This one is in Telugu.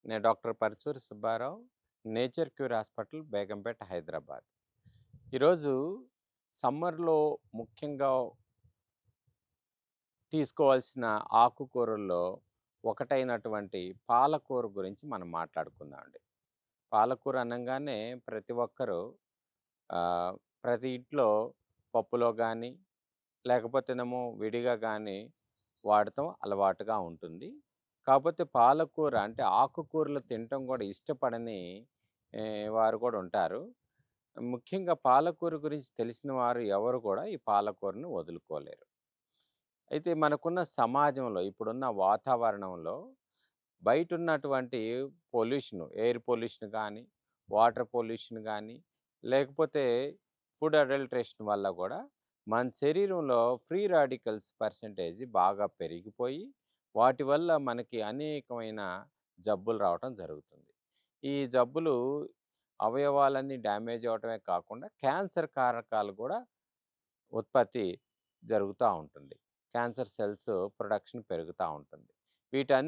నేను doctor Paruchuri Subbarao, nature cure hospital, Begumpet, Hyderabad. ఈరోజు సమ్మర్‌లో ముఖ్యంగా తీసుకోవాల్సిన ఆకుకూరల్లో ఒకటైనటువంటి పాలకూర గురించి మనం మాట్లాడుకుందామండి. పాలకూర అనంగానే ప్రతి ఒక్కరు ఆహ్, ప్రతి ఇంట్లో పప్పులో గానీ, లేకపోతేనేమో విడిగా గానీ వాడటం అలవాటుగా ఉంటుంది. కాపోతే పాలకూర అంటే ఆకుకూరలు తినటం గూడా ఇష్టపడని వారు కూడా ఉంటారు. ముఖ్యంగా పాలకూర గురించి తెలిసిన వారు ఎవరు కూడా ఈ పాలకూరను వదులుకోలేరు. అయితే మనకున్న సమాజంలో ఇప్పుడున్న వాతావరణంలో బయటున్నటువంటి పొల్యూషన్, ఎయిర్ పొల్యూషన్ గానీ, వాటర్ పొల్యూషన్ గానీ, లేకపోతే ఫుడ్ అడల్ట్రేషన్ వల్ల గూడా మన శరీరంలో ఫ్రీ రాడికల్స్ పర్సెంటేజ్ బాగా పెరిగిపోయి, వాటి వల్ల మనకి అనేకమైన జబ్బులు రావటం జరుగుతుంది. ఈ జబ్బులు అవయవాలన్నీ డ్యామేజ్ అవ్వటమే కాకుండా క్యాన్సర్ కారకాలు గూడా ఉత్పత్తి జరుగుతా ఉంటుంది. క్యాన్సర్ సెల్స్ ప్రొడక్షన్ పెరుగుతా ఉంటుంది. వీటన్ని